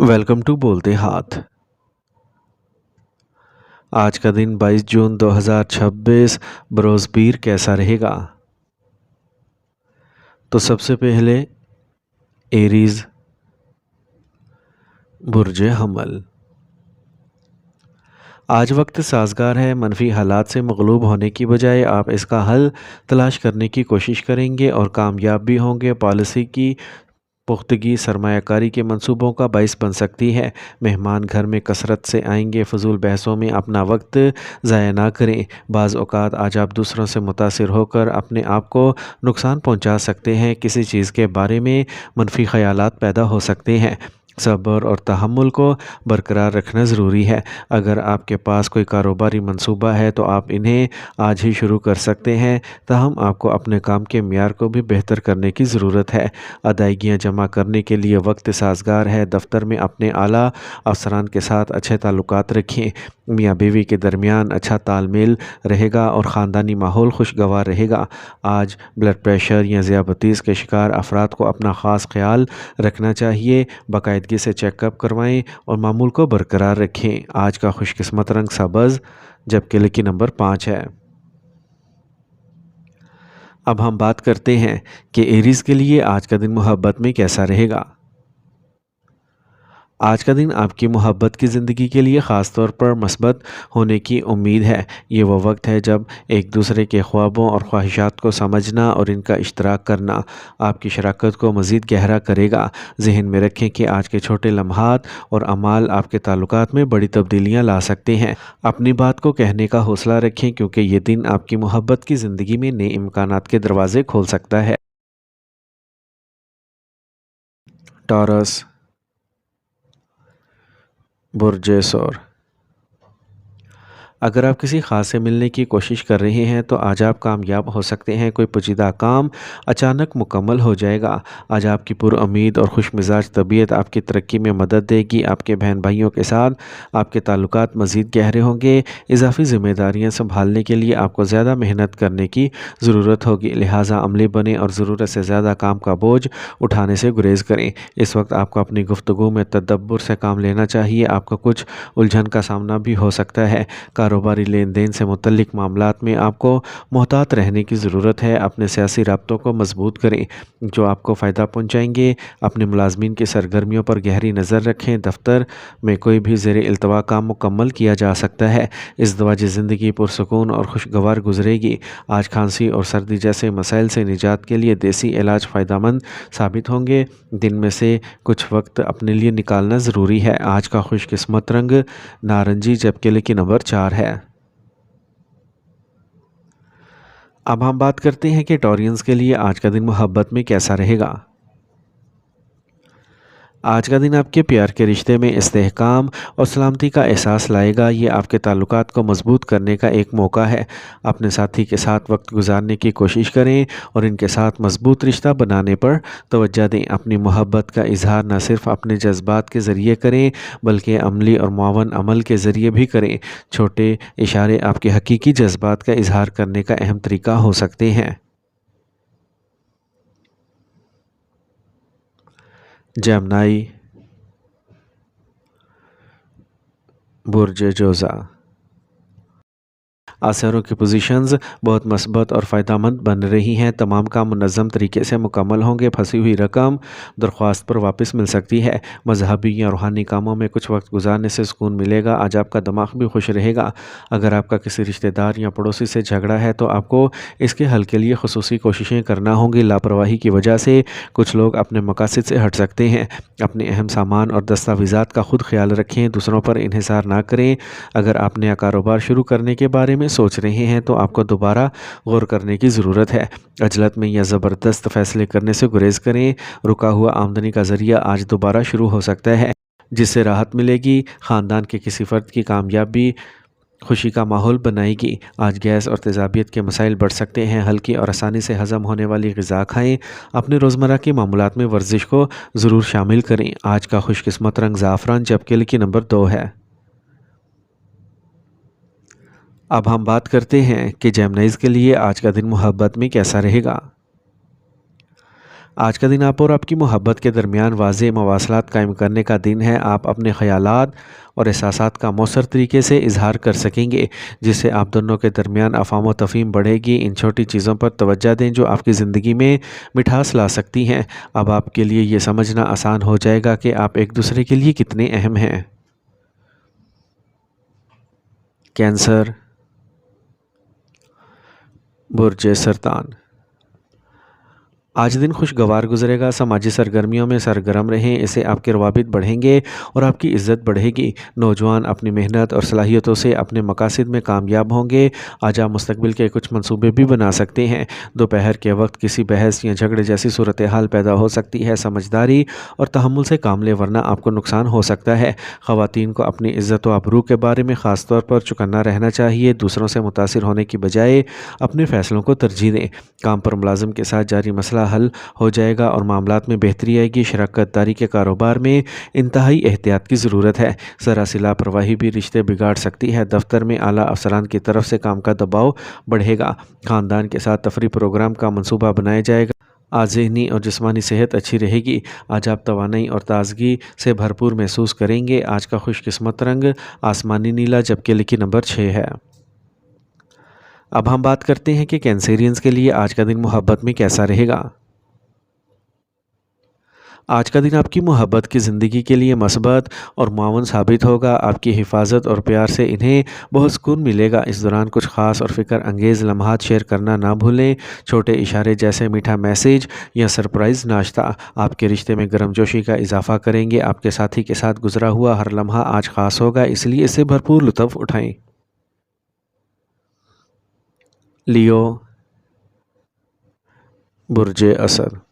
Welcome to بولتے ہاتھ۔ آج کا دن 22 جون 2026 بروز پیر کیسا رہے گا؟ تو سب سے پہلے ایریز برج حمل۔ آج وقت سازگار ہے، منفی حالات سے مغلوب ہونے کی بجائے آپ اس کا حل تلاش کرنے کی کوشش کریں گے اور کامیاب بھی ہوں گے۔ پالیسی کی پختگی سرمایہ کاری کے منصوبوں کا باعث بن سکتی ہے۔ مہمان گھر میں کثرت سے آئیں گے، فضول بحثوں میں اپنا وقت ضائع نہ کریں۔ بعض اوقات آج آپ دوسروں سے متاثر ہو کر اپنے آپ کو نقصان پہنچا سکتے ہیں۔ کسی چیز کے بارے میں منفی خیالات پیدا ہو سکتے ہیں۔ صبر اور تحمل کو برقرار رکھنا ضروری ہے۔ اگر آپ کے پاس کوئی کاروباری منصوبہ ہے تو آپ انہیں آج ہی شروع کر سکتے ہیں، تاہم آپ کو اپنے کام کے معیار کو بھی بہتر کرنے کی ضرورت ہے۔ ادائیگیاں جمع کرنے کے لیے وقت سازگار ہے۔ دفتر میں اپنے اعلیٰ افسران کے ساتھ اچھے تعلقات رکھیں۔ میاں بیوی کے درمیان اچھا تال میل رہے گا اور خاندانی ماحول خوشگوار رہے گا۔ آج بلڈ پریشر یا ذیابیطس کے شکار افراد کو اپنا خاص خیال رکھنا چاہیے۔ باقاعدگی سے چیک اپ کروائیں اور معمول کو برقرار رکھیں۔ آج کا خوش قسمت رنگ سبز جبکہ لکی نمبر 5 ہے۔ اب ہم بات کرتے ہیں کہ ایریز کے لیے آج کا دن محبت میں کیسا رہے گا۔ آج کا دن آپ کی محبت کی زندگی کے لیے خاص طور پر مثبت ہونے کی امید ہے۔ یہ وہ وقت ہے جب ایک دوسرے کے خوابوں اور خواہشات کو سمجھنا اور ان کا اشتراک کرنا آپ کی شراکت کو مزید گہرا کرے گا۔ ذہن میں رکھیں کہ آج کے چھوٹے لمحات اور اعمال آپ کے تعلقات میں بڑی تبدیلیاں لا سکتے ہیں۔ اپنی بات کو کہنے کا حوصلہ رکھیں کیونکہ یہ دن آپ کی محبت کی زندگی میں نئے امکانات کے دروازے کھول سکتا ہے۔ ٹورس برج سور۔ اگر آپ کسی خاص سے ملنے کی کوشش کر رہے ہیں تو آج آپ کامیاب ہو سکتے ہیں۔ کوئی پیچیدہ کام اچانک مکمل ہو جائے گا۔ آج آپ کی پر امید اور خوش مزاج طبیعت آپ کی ترقی میں مدد دے گی۔ آپ کے بہن بھائیوں کے ساتھ آپ کے تعلقات مزید گہرے ہوں گے۔ اضافی ذمہ داریاں سنبھالنے کے لیے آپ کو زیادہ محنت کرنے کی ضرورت ہوگی، لہٰذا عملی بنیں اور ضرورت سے زیادہ کام کا بوجھ اٹھانے سے گریز کریں۔ اس وقت آپ کو اپنی گفتگو میں تدبر سے کام لینا چاہیے۔ آپ کو کچھ الجھن کا سامنا بھی ہو سکتا ہے۔ کاروباری لین دین سے متعلق معاملات میں آپ کو محتاط رہنے کی ضرورت ہے۔ اپنے سیاسی رابطوں کو مضبوط کریں جو آپ کو فائدہ پہنچائیں گے۔ اپنے ملازمین کی سرگرمیوں پر گہری نظر رکھیں۔ دفتر میں کوئی بھی زیر التوا کام مکمل کیا جا سکتا ہے۔ ازدواجی زندگی پرسکون اور خوشگوار گزرے گی۔ آج کھانسی اور سردی جیسے مسائل سے نجات کے لیے دیسی علاج فائدہ مند ثابت ہوں گے۔ دن میں سے کچھ وقت اپنے لیے نکالنا ضروری ہے۔ آج کا خوش قسمت رنگ نارنجی جبکہ لکی نمبر 4 ہے۔ اب ہم بات کرتے ہیں کہ ٹورینز کے لیے آج کا دن محبت میں کیسا رہے گا۔ آج کا دن آپ کے پیار کے رشتے میں استحکام اور سلامتی کا احساس لائے گا۔ یہ آپ کے تعلقات کو مضبوط کرنے کا ایک موقع ہے۔ اپنے ساتھی کے ساتھ وقت گزارنے کی کوشش کریں اور ان کے ساتھ مضبوط رشتہ بنانے پر توجہ دیں۔ اپنی محبت کا اظہار نہ صرف اپنے جذبات کے ذریعے کریں بلکہ عملی اور معاون عمل کے ذریعے بھی کریں۔ چھوٹے اشارے آپ کے حقیقی جذبات کا اظہار کرنے کا اہم طریقہ ہو سکتے ہیں۔ جیمنائی برج جوزا۔ آثاروں کی پوزیشنز بہت مثبت اور فائدہ مند بن رہی ہیں۔ تمام کام منظم طریقے سے مکمل ہوں گے۔ پھنسی ہوئی رقم درخواست پر واپس مل سکتی ہے۔ مذہبی یا روحانی کاموں میں کچھ وقت گزارنے سے سکون ملے گا۔ آج آپ کا دماغ بھی خوش رہے گا۔ اگر آپ کا کسی رشتہ دار یا پڑوسی سے جھگڑا ہے تو آپ کو اس کے حل کے لیے خصوصی کوششیں کرنا ہوں گی۔ لاپرواہی کی وجہ سے کچھ لوگ اپنے مقاصد سے ہٹ سکتے ہیں۔ اپنے اہم سامان اور دستاویزات کا خود خیال رکھیں، دوسروں پر انحصار نہ کریں۔ اگر آپ نیا کاروبار شروع کرنے کے بارے میں سوچ رہے ہیں تو آپ کو دوبارہ غور کرنے کی ضرورت ہے۔ عجلت میں یا زبردست فیصلے کرنے سے گریز کریں۔ رکا ہوا آمدنی کا ذریعہ آج دوبارہ شروع ہو سکتا ہے جس سے راحت ملے گی۔ خاندان کے کسی فرد کی کامیابی خوشی کا ماحول بنائے گی۔ آج گیس اور تیزابیت کے مسائل بڑھ سکتے ہیں۔ ہلکی اور آسانی سے ہضم ہونے والی غذا کھائیں۔ اپنے روزمرہ کے معمولات میں ورزش کو ضرور شامل کریں۔ آج کا خوش قسمت رنگ زعفران جبکہ لکی نمبر 2 ہے۔ اب ہم بات کرتے ہیں کہ جیمنائز کے لیے آج کا دن محبت میں کیسا رہے گا۔ آج کا دن آپ اور آپ کی محبت کے درمیان واضح مواصلات قائم کرنے کا دن ہے۔ آپ اپنے خیالات اور احساسات کا مؤثر طریقے سے اظہار کر سکیں گے، جس سے آپ دونوں کے درمیان افہام و تفہیم بڑھے گی۔ ان چھوٹی چیزوں پر توجہ دیں جو آپ کی زندگی میں مٹھاس لا سکتی ہیں۔ اب آپ کے لیے یہ سمجھنا آسان ہو جائے گا کہ آپ ایک دوسرے کے لیے کتنے اہم ہیں۔ کینسر، برج سرطان۔ آج دن خوشگوار گزرے گا۔ سماجی سرگرمیوں میں سرگرم رہیں، اس سے آپ کے روابط بڑھیں گے اور آپ کی عزت بڑھے گی۔ نوجوان اپنی محنت اور صلاحیتوں سے اپنے مقاصد میں کامیاب ہوں گے۔ آج آپ مستقبل کے کچھ منصوبے بھی بنا سکتے ہیں۔ دوپہر کے وقت کسی بحث یا جھگڑے جیسی صورتحال پیدا ہو سکتی ہے۔ سمجھداری اور تحمل سے کام لیں ورنہ آپ کو نقصان ہو سکتا ہے۔ خواتین کو اپنی عزت و آبرو کے بارے میں خاص طور پر چوکنا رہنا چاہیے۔ دوسروں سے متاثر ہونے کی بجائے اپنے فیصلوں کو ترجیح دیں۔ کام پر ملازم کے ساتھ جاری مسئلہ حل ہو جائے گا اور معاملات میں بہتری آئے گی۔ شراکت داری کے کاروبار میں انتہائی احتیاط کی ضرورت ہے۔ ذرا سی لاپرواہی بھی رشتے بگاڑ سکتی ہے۔ دفتر میں اعلیٰ افسران کی طرف سے کام کا دباؤ بڑھے گا۔ خاندان کے ساتھ تفریح پروگرام کا منصوبہ بنایا جائے گا۔ آج ذہنی اور جسمانی صحت اچھی رہے گی۔ آج آپ توانائی اور تازگی سے بھرپور محسوس کریں گے۔ آج کا خوش قسمت رنگ آسمانی نیلا جبکہ لکی نمبر 6 ہے۔ اب ہم بات کرتے ہیں کہ کینسیرینز کے لیے آج کا دن محبت میں کیسا رہے گا۔ آج کا دن آپ کی محبت کی زندگی کے لیے مثبت اور معاون ثابت ہوگا۔ آپ کی حفاظت اور پیار سے انہیں بہت سکون ملے گا۔ اس دوران کچھ خاص اور فکر انگیز لمحات شیئر کرنا نہ بھولیں۔ چھوٹے اشارے جیسے میٹھا میسیج یا سرپرائز ناشتہ آپ کے رشتے میں گرم جوشی کا اضافہ کریں گے۔ آپ کے ساتھی کے ساتھ گزرا ہوا ہر لمحہ آج خاص ہوگا، اس لیے اسے بھرپور لطف اٹھائیں۔ لیو، برج اسد۔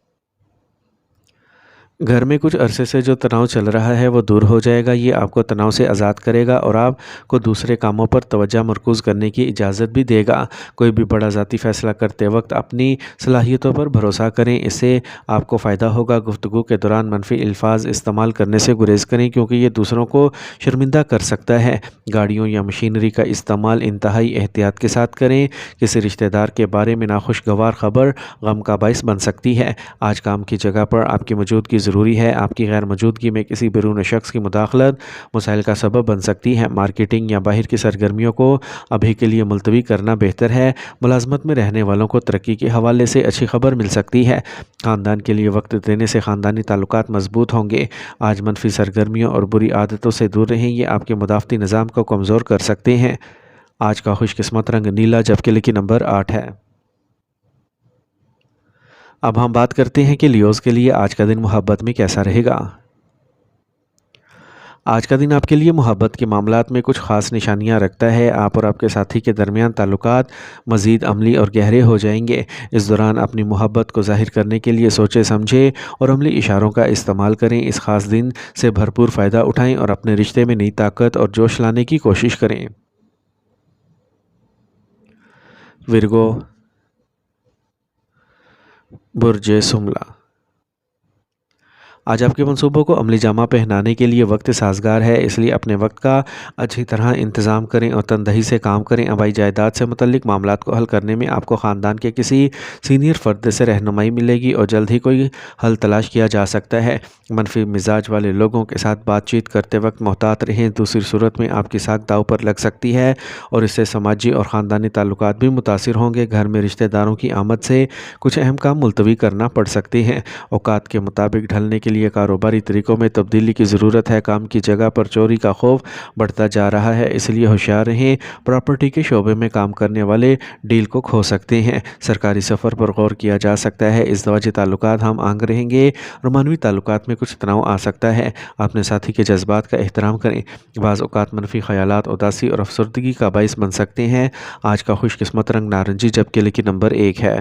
گھر میں کچھ عرصے سے جو تناؤ چل رہا ہے وہ دور ہو جائے گا۔ یہ آپ کو تناؤ سے آزاد کرے گا اور آپ کو دوسرے کاموں پر توجہ مرکوز کرنے کی اجازت بھی دے گا۔ کوئی بھی بڑا ذاتی فیصلہ کرتے وقت اپنی صلاحیتوں پر بھروسہ کریں، اس سے آپ کو فائدہ ہوگا۔ گفتگو کے دوران منفی الفاظ استعمال کرنے سے گریز کریں کیونکہ یہ دوسروں کو شرمندہ کر سکتا ہے۔ گاڑیوں یا مشینری کا استعمال انتہائی احتیاط کے ساتھ کریں۔ کسی رشتہ دار کے بارے میں ناخوشگوار خبر غم کا باعث بن سکتی ہے۔ آج کام کی جگہ پر آپ کی موجودگی ضروری ہے۔ آپ کی غیر موجودگی میں کسی بیرون شخص کی مداخلت مسائل کا سبب بن سکتی ہے۔ مارکیٹنگ یا باہر کی سرگرمیوں کو ابھی کے لیے ملتوی کرنا بہتر ہے۔ ملازمت میں رہنے والوں کو ترقی کے حوالے سے اچھی خبر مل سکتی ہے۔ خاندان کے لیے وقت دینے سے خاندانی تعلقات مضبوط ہوں گے۔ آج منفی سرگرمیوں اور بری عادتوں سے دور رہیں، یہ آپ کے مدافعتی نظام کو کمزور کر سکتے ہیں۔ آج کا خوش قسمت رنگ نیلا جبکہ لکی نمبر 8 ہے۔ اب ہم بات کرتے ہیں کہ لیوز کے لیے آج کا دن محبت میں کیسا رہے گا۔ آج کا دن آپ کے لیے محبت کے معاملات میں کچھ خاص نشانیاں رکھتا ہے۔ آپ اور آپ کے ساتھی کے درمیان تعلقات مزید عملی اور گہرے ہو جائیں گے۔ اس دوران اپنی محبت کو ظاہر کرنے کے لیے سوچے سمجھے اور عملی اشاروں کا استعمال کریں۔ اس خاص دن سے بھرپور فائدہ اٹھائیں اور اپنے رشتے میں نئی طاقت اور جوش لانے کی کوشش کریں۔ ورگو، برج سملا۔ آج آپ کے منصوبوں کو عملی جامہ پہنانے کے لیے وقت سازگار ہے، اس لیے اپنے وقت کا اچھی طرح انتظام کریں اور تندہی سے کام کریں۔ آبائی جائیداد سے متعلق معاملات کو حل کرنے میں آپ کو خاندان کے کسی سینئر فرد سے رہنمائی ملے گی اور جلد ہی کوئی حل تلاش کیا جا سکتا ہے۔ منفی مزاج والے لوگوں کے ساتھ بات چیت کرتے وقت محتاط رہیں، دوسری صورت میں آپ کی ساکھ داؤ پر لگ سکتی ہے اور اس سے سماجی اور خاندانی تعلقات بھی متاثر ہوں گے۔ گھر میں رشتہ داروں کی آمد سے کچھ اہم کام ملتوی کرنا پڑ سکتے ہیں۔ اوقات کے مطابق ڈھلنے کے لیے کاروباری طریقوں میں تبدیلی کی ضرورت ہے۔ کام کی جگہ پر چوری کا خوف بڑھتا جا رہا ہے، اس لیے ہوشیار رہیں۔ پراپرٹی کے شعبے میں کام کرنے والے ڈیل کو کھو سکتے ہیں۔ سرکاری سفر پر غور کیا جا سکتا ہے۔ ازدواجی تعلقات ہم آہنگ رہیں گے۔ رومانوی تعلقات میں کچھ تناؤ آ سکتا ہے۔ اپنے ساتھی کے جذبات کا احترام کریں۔ بعض اوقات منفی خیالات اداسی اور افسردگی کا باعث بن سکتے ہیں۔ آج کا خوش قسمت رنگ نارنجی جبکہ لکی نمبر 1 ہے۔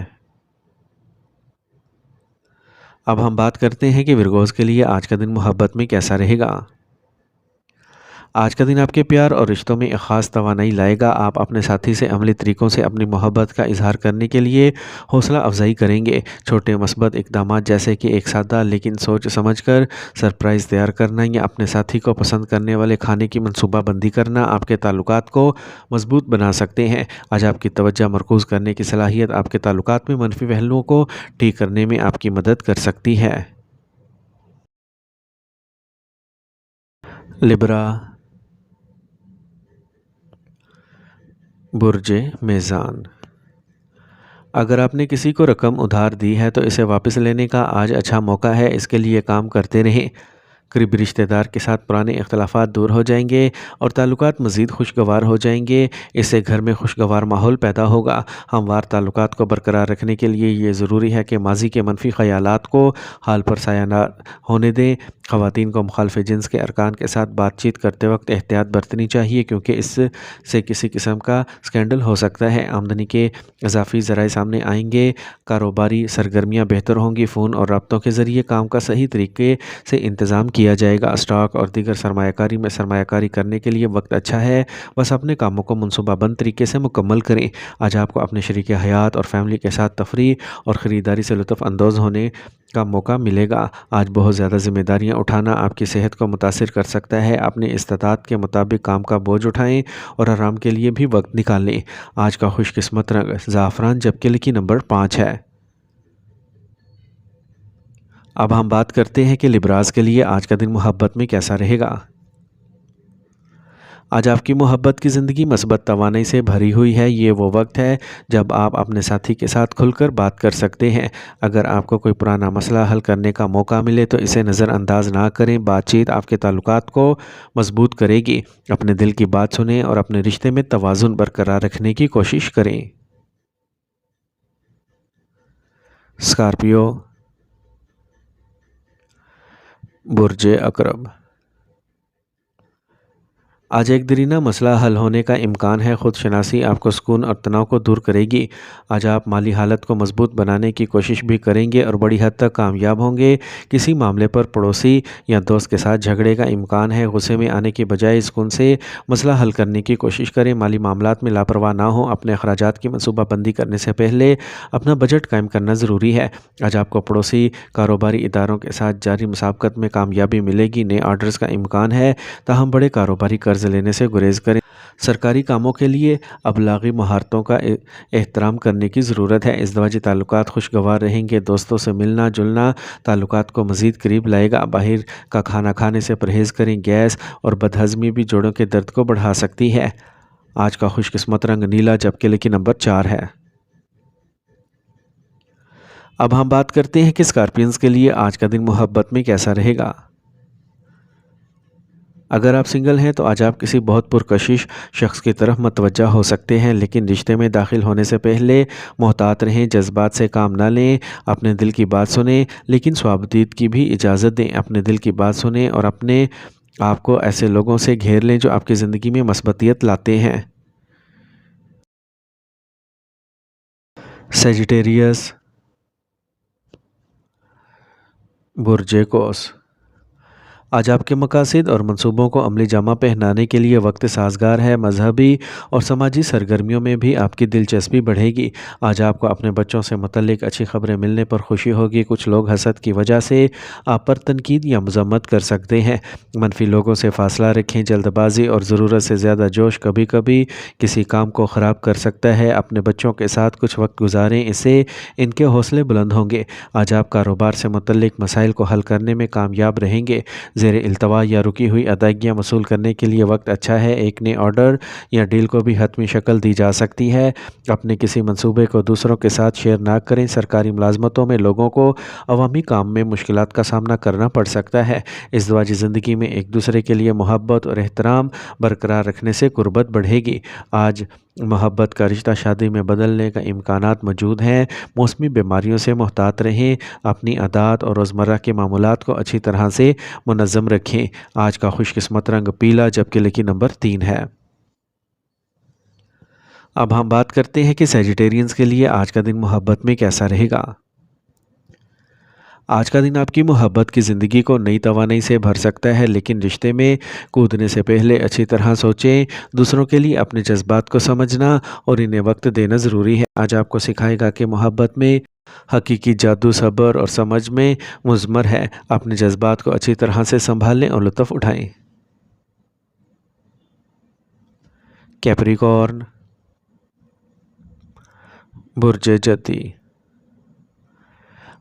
اب ہم بات کرتے ہیں کہ ورگوز کے لیے آج کا دن محبت میں کیسا رہے گا۔ آج کا دن آپ کے پیار اور رشتوں میں ایک خاص توانائی لائے گا۔ آپ اپنے ساتھی سے عملی طریقوں سے اپنی محبت کا اظہار کرنے کے لیے حوصلہ افزائی کریں گے۔ چھوٹے مثبت اقدامات جیسے کہ ایک سادہ لیکن سوچ سمجھ کر سرپرائز تیار کرنا یا اپنے ساتھی کو پسند کرنے والے کھانے کی منصوبہ بندی کرنا آپ کے تعلقات کو مضبوط بنا سکتے ہیں۔ آج آپ کی توجہ مرکوز کرنے کی صلاحیت آپ کے تعلقات میں منفی پہلوؤں کو ٹھیک کرنے میں آپ کی مدد کر سکتی ہے۔ لبرا، برج میزان۔ اگر آپ نے کسی کو رقم ادھار دی ہے تو اسے واپس لینے کا آج اچھا موقع ہے، اس کے لیے کام کرتے رہیں۔ قریبی رشتہ دار کے ساتھ پرانے اختلافات دور ہو جائیں گے اور تعلقات مزید خوشگوار ہو جائیں گے۔ اس سے گھر میں خوشگوار ماحول پیدا ہوگا۔ ہموار تعلقات کو برقرار رکھنے کے لیے یہ ضروری ہے کہ ماضی کے منفی خیالات کو حال پر سایہ نہ ہونے دیں۔ خواتین کو مخالف جنس کے ارکان کے ساتھ بات چیت کرتے وقت احتیاط برتنی چاہیے کیونکہ اس سے کسی قسم کا سکینڈل ہو سکتا ہے۔ آمدنی کے اضافی ذرائع سامنے آئیں گے۔ کاروباری سرگرمیاں بہتر ہوں گی۔ فون اور رابطوں کے ذریعے کام کا صحیح طریقے سے انتظام کیا جائے گا۔ اسٹاک اور دیگر سرمایہ کاری میں سرمایہ کاری کرنے کے لیے وقت اچھا ہے، بس اپنے کاموں کو منصوبہ بند طریقے سے مکمل کریں۔ آج آپ کو اپنے شریک حیات اور فیملی کے ساتھ تفریح اور خریداری سے لطف اندوز ہونے کا موقع ملے گا۔ آج بہت زیادہ ذمہ داریاں اٹھانا آپ کی صحت کو متاثر کر سکتا ہے۔ اپنے استطاعت کے مطابق کام کا بوجھ اٹھائیں اور آرام کے لیے بھی وقت نکالیں۔ آج کا خوش قسمت رنگ زعفران جبکہ لکی نمبر 5 ہے۔ اب ہم بات کرتے ہیں کہ لبراز کے لیے آج کا دن محبت میں کیسا رہے گا۔ آج آپ کی محبت کی زندگی مثبت توانائی سے بھری ہوئی ہے۔ یہ وہ وقت ہے جب آپ اپنے ساتھی کے ساتھ کھل کر بات کر سکتے ہیں۔ اگر آپ کو کوئی پرانا مسئلہ حل کرنے کا موقع ملے تو اسے نظر انداز نہ کریں۔ بات چیت آپ کے تعلقات کو مضبوط کرے گی۔ اپنے دل کی بات سنیں اور اپنے رشتے میں توازن برقرار رکھنے کی کوشش کریں۔ اسکارپیو، برج عقرب۔ آج ایک دیرینہ مسئلہ حل ہونے کا امکان ہے۔ خود شناسی آپ کو سکون اور تناؤ کو دور کرے گی۔ آج آپ مالی حالت کو مضبوط بنانے کی کوشش بھی کریں گے اور بڑی حد تک کامیاب ہوں گے۔ کسی معاملے پر پڑوسی یا دوست کے ساتھ جھگڑے کا امکان ہے۔ غصے میں آنے کی بجائے سکون سے مسئلہ حل کرنے کی کوشش کریں۔ مالی معاملات میں لاپرواہ نہ ہوں۔ اپنے اخراجات کی منصوبہ بندی کرنے سے پہلے اپنا بجٹ قائم کرنا ضروری ہے۔ آج آپ کو پڑوسی کاروباری اداروں کے ساتھ جاری مسابقت میں کامیابی ملے گی۔ نئے آرڈرز کا امکان ہے، تاہم بڑے کاروباری قرض لینے سے گریز کریں۔ سرکاری کاموں کے لیے ابلاغی مہارتوں کا احترام کرنے کی ضرورت ہے۔ ازدواجی تعلقات خوشگوار رہیں گے۔ دوستوں سے ملنا جلنا تعلقات کو مزید قریب لائے گا۔ باہر کا کھانا کھانے سے پرہیز کریں۔ گیس اور بدہضمی بھی جوڑوں کے درد کو بڑھا سکتی ہے۔ آج کا خوش قسمت رنگ نیلا جبکہ لکی نمبر 4 ہے۔ اب ہم بات کرتے ہیں کہ اسکارپینز کے لیے آج کا دن محبت میں کیسا رہے گا۔ اگر آپ سنگل ہیں تو آج آپ کسی بہت پرکشش شخص کی طرف متوجہ ہو سکتے ہیں، لیکن رشتے میں داخل ہونے سے پہلے محتاط رہیں۔ جذبات سے کام نہ لیں۔ اپنے دل کی بات سنیں لیکن صوابدید کی بھی اجازت دیں۔ اپنے دل کی بات سنیں اور اپنے آپ کو ایسے لوگوں سے گھیر لیں جو آپ کی زندگی میں مثبتیت لاتے ہیں۔ سیجیٹیریس، برج قوس۔ آج آپ کے مقاصد اور منصوبوں کو عملی جامہ پہنانے کے لیے وقت سازگار ہے۔ مذہبی اور سماجی سرگرمیوں میں بھی آپ کی دلچسپی بڑھے گی۔ آج آپ کو اپنے بچوں سے متعلق اچھی خبریں ملنے پر خوشی ہوگی۔ کچھ لوگ حسد کی وجہ سے آپ پر تنقید یا مذمت کر سکتے ہیں۔ منفی لوگوں سے فاصلہ رکھیں۔ جلد بازی اور ضرورت سے زیادہ جوش کبھی کبھی کسی کام کو خراب کر سکتا ہے۔ اپنے بچوں کے ساتھ کچھ وقت گزاریں، اس سے ان کے حوصلے بلند ہوں گے۔ آج آپ کاروبار سے متعلق مسائل کو حل کرنے میں کامیاب رہیں گے۔ زیر التوا یا رکی ہوئی ادائیگیاں وصول کرنے کے لیے وقت اچھا ہے۔ ایک نئے آرڈر یا ڈیل کو بھی حتمی شکل دی جا سکتی ہے۔ اپنے کسی منصوبے کو دوسروں کے ساتھ شیئر نہ کریں۔ سرکاری ملازمتوں میں لوگوں کو عوامی کام میں مشکلات کا سامنا کرنا پڑ سکتا ہے۔ ازدواجی زندگی میں ایک دوسرے کے لیے محبت اور احترام برقرار رکھنے سے قربت بڑھے گی۔ آج محبت کا رشتہ شادی میں بدلنے کا امکانات موجود ہیں۔ موسمی بیماریوں سے محتاط رہیں۔ اپنی عادات اور روزمرہ کے معمولات کو اچھی طرح سے منظم رکھیں۔ آج کا خوش قسمت رنگ پیلا جبکہ لکی نمبر 3 ہے۔ اب ہم بات کرتے ہیں کہ سیجیٹیرینز کے لیے آج کا دن محبت میں کیسا رہے گا۔ آج کا دن آپ کی محبت کی زندگی کو نئی توانائی سے بھر سکتا ہے، لیکن رشتے میں کودنے سے پہلے اچھی طرح سوچیں۔ دوسروں کے لیے اپنے جذبات کو سمجھنا اور انہیں وقت دینا ضروری ہے۔ آج آپ کو سکھائے گا کہ محبت میں حقیقی جادو صبر اور سمجھ میں مضمر ہے۔ اپنے جذبات کو اچھی طرح سے سنبھالیں اور لطف اٹھائیں۔ کیپریکارن، برج جتی۔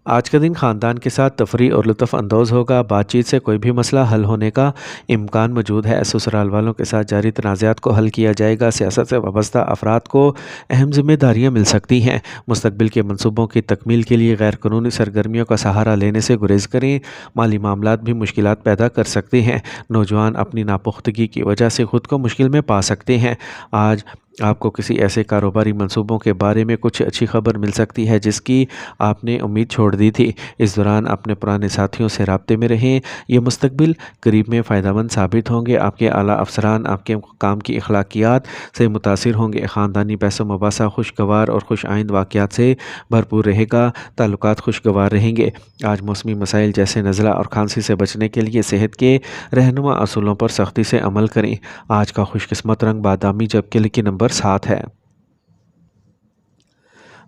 آج کا دن خاندان کے ساتھ تفریح اور لطف اندوز ہوگا۔ بات چیت سے کوئی بھی مسئلہ حل ہونے کا امکان موجود ہے۔ سسرال والوں کے ساتھ جاری تنازعات کو حل کیا جائے گا۔ سیاست سے وابستہ افراد کو اہم ذمہ داریاں مل سکتی ہیں۔ مستقبل کے منصوبوں کی تکمیل کے لیے غیر قانونی سرگرمیوں کا سہارا لینے سے گریز کریں۔ مالی معاملات بھی مشکلات پیدا کر سکتے ہیں۔ نوجوان اپنی ناپختگی کی وجہ سے خود کو مشکل میں پا سکتے ہیں۔ آج آپ کو کسی ایسے کاروباری منصوبوں کے بارے میں کچھ اچھی خبر مل سکتی ہے جس کی آپ نے امید چھوڑ دی تھی۔ اس دوران اپنے پرانے ساتھیوں سے رابطے میں رہیں۔ یہ مستقبل قریب میں فائدہ مند ثابت ہوں گے۔ آپ کے اعلیٰ افسران آپ کے کام کی اخلاقیات سے متاثر ہوں گے۔ خاندانی بحث و مباحثہ خوشگوار اور خوش آئند واقعات سے بھرپور رہے گا۔ تعلقات خوشگوار رہیں گے۔ آج موسمی مسائل جیسے نزلہ اور کھانسی سے بچنے کے لیے صحت کے رہنما اصولوں پر سختی سے عمل کریں۔ آج کا خوش قسمت رنگ بادامی جبکہ لکی نمبر 7 ہے۔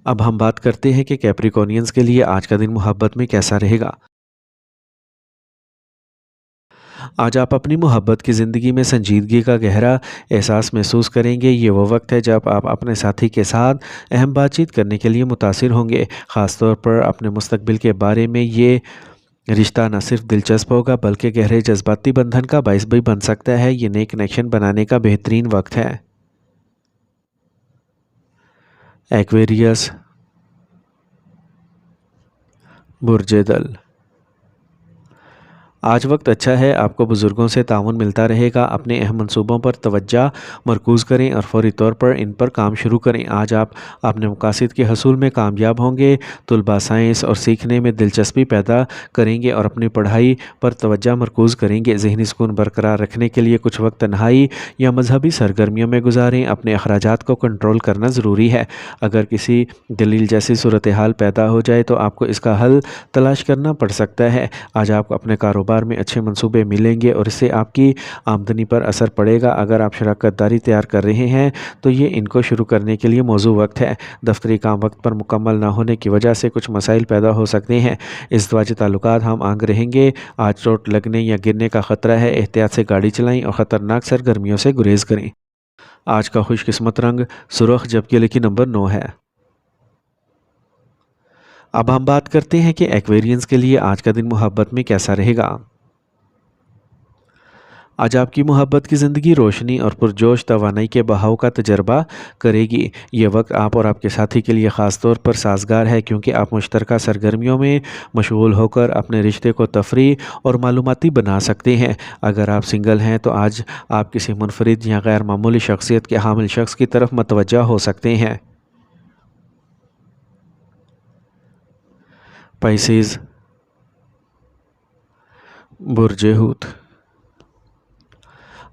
اب ہم بات کرتے ہیں کہ کیپریکورنینز کے لیے آج کا دن محبت میں کیسا رہے گا۔ آج آپ اپنی محبت کی زندگی میں سنجیدگی کا گہرا احساس محسوس کریں گے۔ یہ وہ وقت ہے جب آپ اپنے ساتھی کے ساتھ اہم بات چیت کرنے کے لیے متاثر ہوں گے، خاص طور پر اپنے مستقبل کے بارے میں۔ یہ رشتہ نہ صرف دلچسپ ہوگا بلکہ گہرے جذباتی بندھن کا باعث بھی بن سکتا ہے۔ یہ نئے کنیکشن بنانے کا بہترین وقت ہے۔ ایکویریس، برج دل۔ آج وقت اچھا ہے، آپ کو بزرگوں سے تعاون ملتا رہے گا۔ اپنے اہم منصوبوں پر توجہ مرکوز کریں اور فوری طور پر ان پر کام شروع کریں۔ آج آپ اپنے مقاصد کے حصول میں کامیاب ہوں گے۔ طلباء سائنس اور سیکھنے میں دلچسپی پیدا کریں گے اور اپنی پڑھائی پر توجہ مرکوز کریں گے۔ ذہنی سکون برقرار رکھنے کے لیے کچھ وقت تنہائی یا مذہبی سرگرمیوں میں گزاریں۔ اپنے اخراجات کو کنٹرول کرنا ضروری ہے۔ اگر کسی دلیل جیسی صورتحال پیدا ہو جائے تو آپ کو اس کا حل تلاش کرنا پڑ سکتا ہے۔ آج آپ کو اپنے کاروبار میں اچھے منصوبے ملیں گے اور اس سے آپ کی آمدنی پر اثر پڑے گا۔ اگر آپ شراکت داری تیار کر رہے ہیں تو یہ ان کو شروع کرنے کے لیے موزوں وقت ہے۔ دفتری کام وقت پر مکمل نہ ہونے کی وجہ سے کچھ مسائل پیدا ہو سکتے ہیں۔ ازدواجی تعلقات ہم آہنگ رہیں گے۔ آج چوٹ لگنے یا گرنے کا خطرہ ہے۔ احتیاط سے گاڑی چلائیں اور خطرناک سرگرمیوں سے گریز کریں۔ آج کا خوش قسمت رنگ سرخ جبکہ لکی نمبر 9 ہے۔ اب ہم بات کرتے ہیں کہ ایکویرینز کے لیے آج کا دن محبت میں کیسا رہے گا۔ آج آپ کی محبت کی زندگی روشنی اور پرجوش توانائی کے بہاؤ کا تجربہ کرے گی۔ یہ وقت آپ اور آپ کے ساتھی کے لیے خاص طور پر سازگار ہے کیونکہ آپ مشترکہ سرگرمیوں میں مشغول ہو کر اپنے رشتے کو تفریح اور معلوماتی بنا سکتے ہیں۔ اگر آپ سنگل ہیں تو آج آپ کسی منفرد یا غیر معمولی شخصیت کے حامل شخص کی طرف متوجہ ہو سکتے ہیں۔ پائسیز، برج حوت۔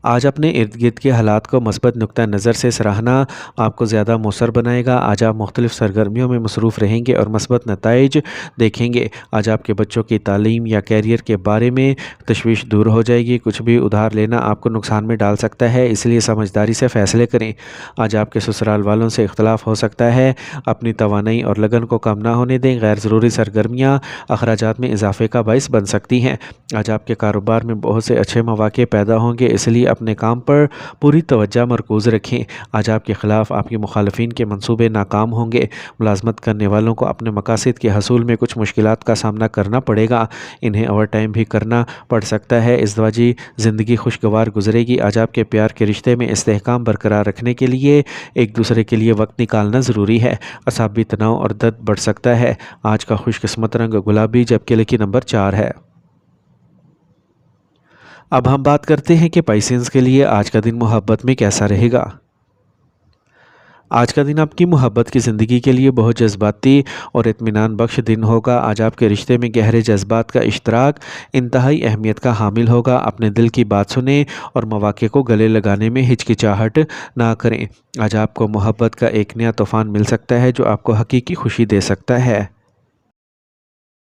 آج اپنے ارد گرد کے حالات کو مثبت نقطہ نظر سے سراہنا آپ کو زیادہ مؤثر بنائے گا۔ آج آپ مختلف سرگرمیوں میں مصروف رہیں گے اور مثبت نتائج دیکھیں گے۔ آج آپ کے بچوں کی تعلیم یا کیریئر کے بارے میں تشویش دور ہو جائے گی۔ کچھ بھی ادھار لینا آپ کو نقصان میں ڈال سکتا ہے، اس لیے سمجھداری سے فیصلے کریں۔ آج آپ کے سسرال والوں سے اختلاف ہو سکتا ہے۔ اپنی توانائی اور لگن کو کم نہ ہونے دیں۔ غیر ضروری سرگرمیاں اخراجات میں اضافے کا باعث بن سکتی ہیں۔ آج آپ کے کاروبار میں بہت سے اچھے مواقع پیدا ہوں گے، اس لیے اپنے کام پر پوری توجہ مرکوز رکھیں۔ آج آپ کے خلاف آپ کے مخالفین کے منصوبے ناکام ہوں گے۔ ملازمت کرنے والوں کو اپنے مقاصد کے حصول میں کچھ مشکلات کا سامنا کرنا پڑے گا، انہیں اوور ٹائم بھی کرنا پڑ سکتا ہے۔ ازدواجی زندگی خوشگوار گزرے گی۔ آج آپ کے پیار کے رشتے میں استحکام برقرار رکھنے کے لیے ایک دوسرے کے لیے وقت نکالنا ضروری ہے۔ اعصابی تناؤ اور درد بڑھ سکتا ہے۔ آج کا خوش قسمت رنگ گلابی جبکہ لکی نمبر 4 ہے۔ اب ہم بات کرتے ہیں کہ پائسینز کے لیے آج کا دن محبت میں کیسا رہے گا۔ آج کا دن آپ کی محبت کی زندگی کے لیے بہت جذباتی اور اطمینان بخش دن ہوگا۔ آج آپ کے رشتے میں گہرے جذبات کا اشتراک انتہائی اہمیت کا حامل ہوگا۔ اپنے دل کی بات سنیں اور مواقع کو گلے لگانے میں ہچکچاہٹ نہ کریں۔ آج آپ کو محبت کا ایک نیا طوفان مل سکتا ہے جو آپ کو حقیقی خوشی دے سکتا ہے۔